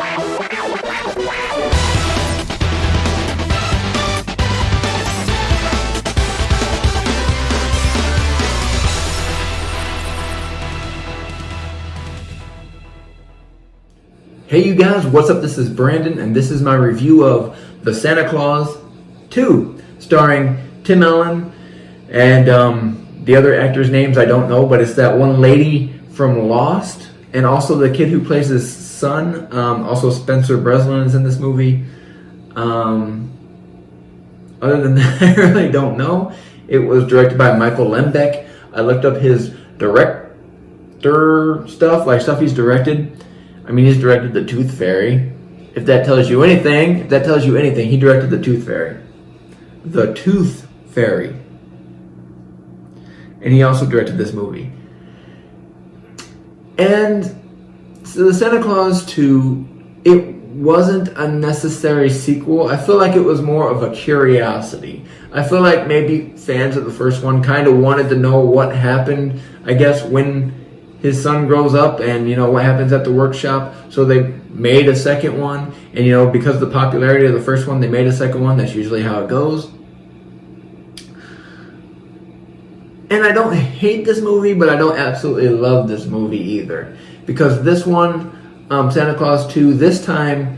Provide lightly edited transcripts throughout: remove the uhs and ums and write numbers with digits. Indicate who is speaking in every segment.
Speaker 1: Hey you guys, what's up? This is Brandon, and this is my review of The Santa Claus 2, starring Tim Allen and the other actors' names I don't know, but it's that one lady from Lost, and also the kid who plays his son. Also Spencer Breslin is in this movie. Other than that, I really don't know. It was directed by Michael Lembeck. I looked up his director stuff, like stuff he's directed. I mean, he's directed The Tooth Fairy. If that tells you anything, he directed The Tooth Fairy. The Tooth Fairy. And he also directed this movie. And so The Santa Claus 2, it wasn't a necessary sequel. I feel like it was more of a curiosity. I feel like maybe fans of the first one kind of wanted to know what happened, I guess, when his son grows up and, you know, what happens at the workshop. So they made a second one. And, you know, because of the popularity of the first one, they made a second one. That's usually how it goes. And I don't hate this movie, but I don't absolutely love this movie either. Because this one, Santa Claus 2, this time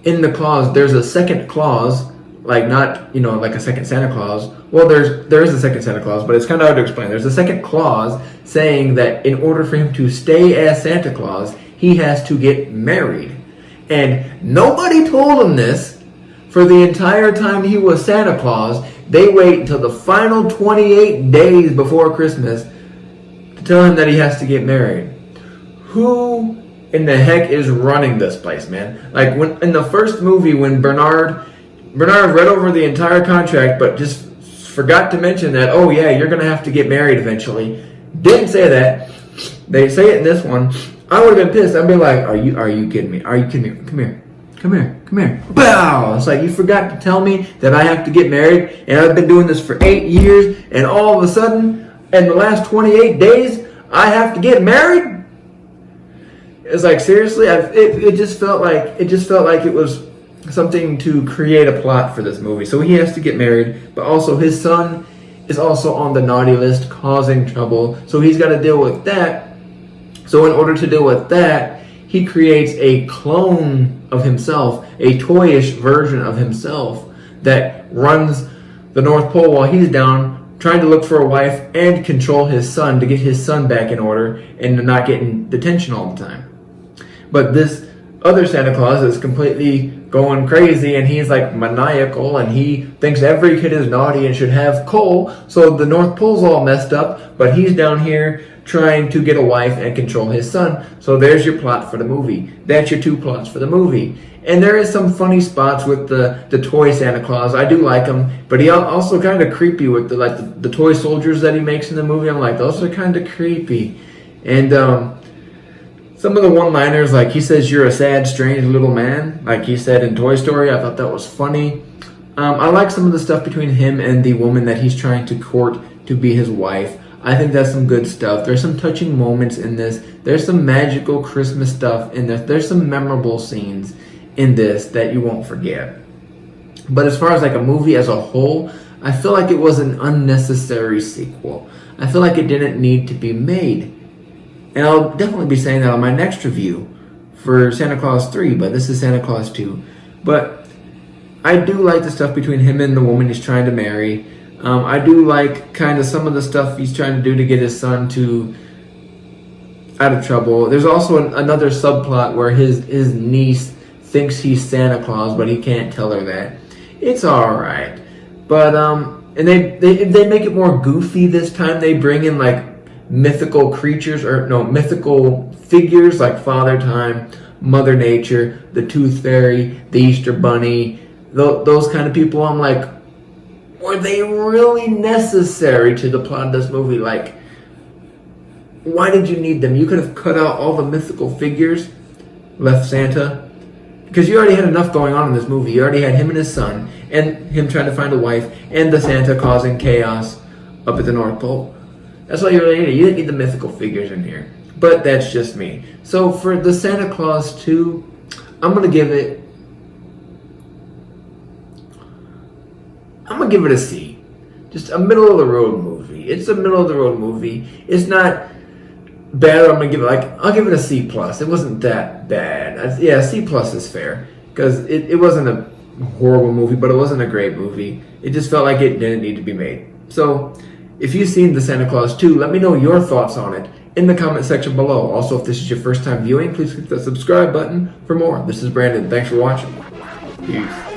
Speaker 1: in the clause, there's a second clause. Like not, you know, like a second Santa Claus. Well, there is a second Santa Claus, but it's kind of hard to explain. There's a second clause saying that in order for him to stay as Santa Claus, he has to get married. And nobody told him this for the entire time he was Santa Claus. They wait until the final 28 days before Christmas to tell him that he has to get married. Who in the heck is running this place, man? Like when in the first movie, when Bernard read over the entire contract, but just forgot to mention that, oh yeah, you're going to have to get married eventually. Didn't say that. They say it in this one. I would have been pissed. I'd be like, are you kidding me? Are you kidding me? Come here. Bow! It's like, you forgot to tell me that I have to get married, and I've been doing this for 8 years, and all of a sudden, in the last 28 days, I have to get married? It's like, seriously? It just felt like it was something to create a plot for this movie. So he has to get married, but also his son is also on the naughty list, causing trouble. So he's got to deal with that. So in order to deal with that, he creates a clone of himself, a toyish version of himself that runs the North Pole while he's down, trying to look for a wife and control his son to get his son back in order and not get in detention all the time. But this other Santa Claus is completely going crazy, and he's like maniacal, and he thinks every kid is naughty and should have coal. So the North Pole's all messed up, but he's down here trying to get a wife and control his son. So there's your plot for the movie. That's your two plots for the movie. And there is some funny spots with the toy Santa Claus. I do like him, but he also kind of creepy with the toy soldiers that he makes in the movie. I'm like, those are kind of creepy. And some of the one-liners, like he says, "You're a sad, strange little man," like he said in Toy Story. I thought that was funny. I like some of the stuff between him and the woman that he's trying to court to be his wife. I think that's some good stuff. There's some touching moments in this. There's some magical Christmas stuff in this. There's some memorable scenes in this that you won't forget. But as far as like a movie as a whole, I feel like it was an unnecessary sequel. I feel like it didn't need to be made. And I'll definitely be saying that on my next review for Santa Claus 3, but this is Santa Claus 2. But I do like the stuff between him and the woman he's trying to marry. I do like kind of some of the stuff he's trying to do to get his son out of trouble. There's also another subplot where his niece thinks he's Santa Claus, but he can't tell her that. It's alright. But, and they make it more goofy this time. They bring in like mythical creatures, mythical figures like Father Time, Mother Nature, the Tooth Fairy, the Easter Bunny, those kind of people. I'm like, were they really necessary to the plot of this movie? Like, why did you need them? You could have cut out all the mythical figures, left Santa, because you already had enough going on in this movie. You already had him and his son, and him trying to find a wife, and the Santa causing chaos up at the North Pole. That's all you really needed. You didn't need the mythical figures in here. But that's just me. So for the Santa Claus 2, I'm gonna give it a C. Just a middle of the road movie. It's a middle of the road movie. It's not bad. I'm gonna give it I'll give it a C plus. It wasn't that bad. Yeah, C plus is fair because it wasn't a horrible movie, but it wasn't a great movie. It just felt like it didn't need to be made. So, if you've seen The Santa Claus 2, let me know your thoughts on it in the comment section below. Also, if this is your first time viewing, please click the subscribe button for more. This is Brandon. Thanks for watching. Peace.